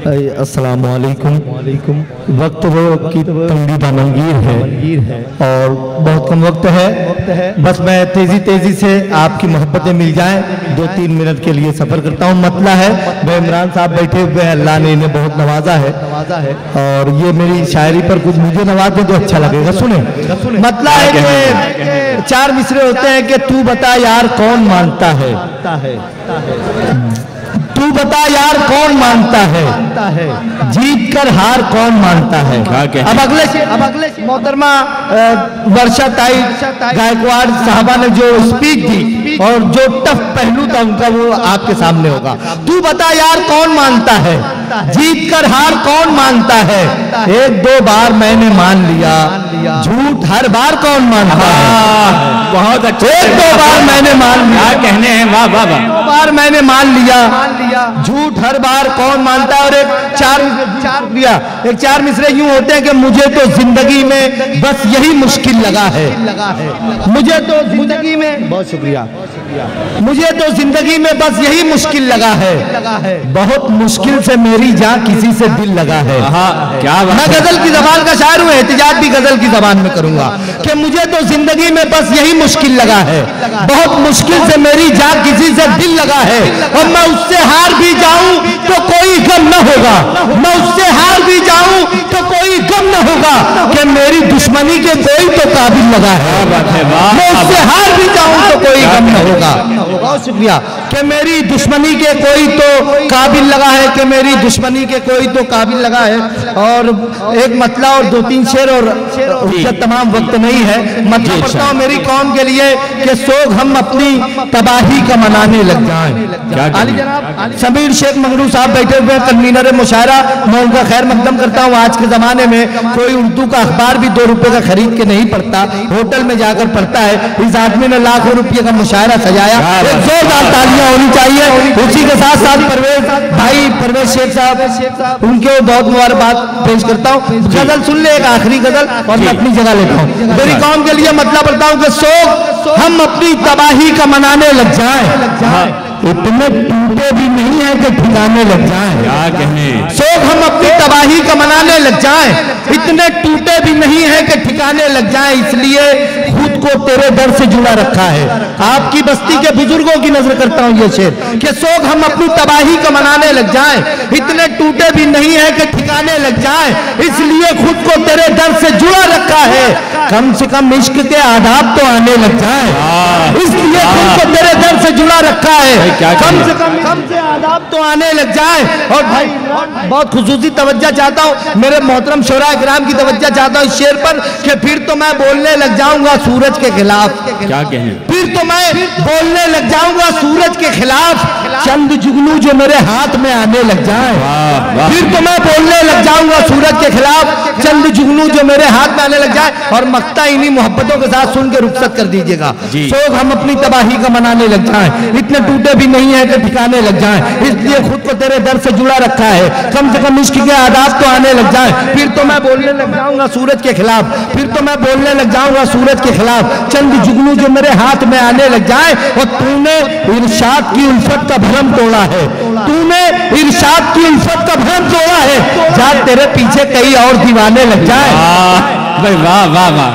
अस्सलाम वालेकुम। वक्त वो की तंगी दामनगीर है और बहुत कम वक्त है। बस मैं तेजी से आपकी मोहब्बतें मिल जाएं, 2-3 मिनट के लिए सफ़र करता हूँ। मतला है भाई इमरान साहब बैठे हुए हैं, अल्लाह ने इन्हें बहुत नवाजा है और ये मेरी शायरी पर कुछ मुझे नवाज दे तो अच्छा लगेगा। सुने मतला है कि 4 मिसरे होते हैं कि तू बता यार कौन मानता है, तू बता यार कौन मानता है, जीत कर हार कौन मानता है। अब अगले मोहतरमा वर्षा ताई गायकवाड़ साहबा ने जो स्पीच दी और जो टफ पहलू था उनका वो आपके सामने होगा। तू बता यार कौन मानता है, जीत कर हार कौन मानता है। 1-2 बार मैंने मान लिया, झूठ हर बार कौन मानता है। बहुत अच्छे। 1-2 बार मैंने मान लिया, कहने हैं वाह वाह वाह। 2 बार मैंने मान लिया, झूठ हर बार कौन मानता है। और एक 4 मिसरे यूं होते हैं कि मुझे तो जिंदगी में बस यही मुश्किल लगा है, मुझे तो जिंदगी में, बहुत शुक्रिया, मुझे तो जिंदगी में बस यही मुश्किल लगा है, बहुत मुश्किल से मेरी जान किसी से दिल लगा है। क्या मैं गजल की जबान का शायर हूँ, एहतिजाज भी गजल की जबान में करूंगा कि मुझे तो जिंदगी में बस यही मुश्किल लगा है, बहुत मुश्किल से मेरी जान किसी से दिल लगा है। और मैं उससे हार भी जाऊं तो कोई गम न होगा, मैं उससे हार भी जाऊं तो कोई गम न होगा कि मेरी दुश्मनी के कोई तो काबिल लगा है। मैं उससे हार भी जाऊं तो कोई गम न होगा। बहुत शुक्रिया कि मेरी दुश्मनी के कोई तो काबिल लगा है, कि मेरी दुश्मनी के कोई तो काबिल लगा है। और एक मतला और 2-3 शेर और तमाम वक्त नहीं है। मतलब पढ़ता हूँ मेरी कौम के लिए कि सोग हम अपनी तबाही का मनाने लग जाएं। आली जनाब समीर शेख मंगरू साहब बैठे हुए कन्वीनर मुशायरा, मैं उनका खैर मकदम करता हूँ। आज के जमाने में कोई उर्दू का अखबार भी 2 रुपए का खरीद के नहीं पढ़ता, होटल में जाकर पढ़ता है। इस आदमी ने लाखों रुपये का मुशायरा सजाया, एक जोरदार तालियां होनी चाहिए। उसी के साथ साथ परवेज शेख साहब, उनके बहुत मुबारकबाद पेश करता हूँ। गजल सुन ले, एक आखिरी गजल, और मैं अपनी जगह लेता हूँ। मेरी कौम के लिए मतलब पढ़ता हूँ कि सोग हम अपनी तबाही का मनाने लग जाएं, इतने टूटे भी नहीं है कि ठिकाने लग जाएं। क्या कहने। सोग हम अपनी तबाही का मनाने लग जाएं, इतने टूटे भी नहीं है कि ठिकाने लग जाएं। इसलिए खुद को तेरे दर से जुड़ा रखा है। आपकी बस्ती के बुजुर्गों की नजर करता हूं ये शेर कि सोग हम अपनी तबाही का मनाने लग जाएं, इतने टूटे भी नहीं है कि ठिकाने लग जाएं। इसलिए खुद को तेरे दर से जुड़ा रखा है, कम से कम इश्क के आदाब तो आने लग जाएं। इसलिए खुद को तेरे दर से जुड़ा रखा है, कम से कम से आदाब तो आने लग जाए। और भाई बहुत खुसूसी तवज्जो चाहता हूँ, मेरे मोहतरम शोरा इकराम की तवज्जो चाहता हूँ इस शेर पर कि फिर तो मैं बोलने लग जाऊंगा सूरज के खिलाफ। क्या कहें। फिर तो मैं बोलने लग जाऊंगा सूरज के खिलाफ, चंद जुगनू जो मेरे हाथ में आने लग जाए। फिर तो मैं बोलने लग जाऊंगा सूरज के खिलाफ, चंद जुगनू जो मेरे हाथ में आने लग जाए। और मक्ता इन्हीं मोहब्बतों के साथ सुन के रुखसत कर दीजिएगा। सोग हम अपनी तबाही का मनाने लग जाएं, इतने टूटे भी नहीं है कि ठिकाने लग जाएं। इसलिए खुद को तेरे दर से जुड़ा रखा है, कम से कम इश्क के आदाब तो आने लग जाएं। फिर तो मैं बोलने लग जाऊंगा सूरज के खिलाफ, फिर तो मैं बोलने लग जाऊंगा सूरज के खिलाफ, चंद जुगनू जो मेरे हाथ में आने लग जाए। और तूने इरशाद की उल्फत का भरम तोड़ा है, तूने इरशाद की उल्फत का भरम तोड़ा है, जा तेरे पीछे कई और दीवाने लग जाए। वाह वाह वाह।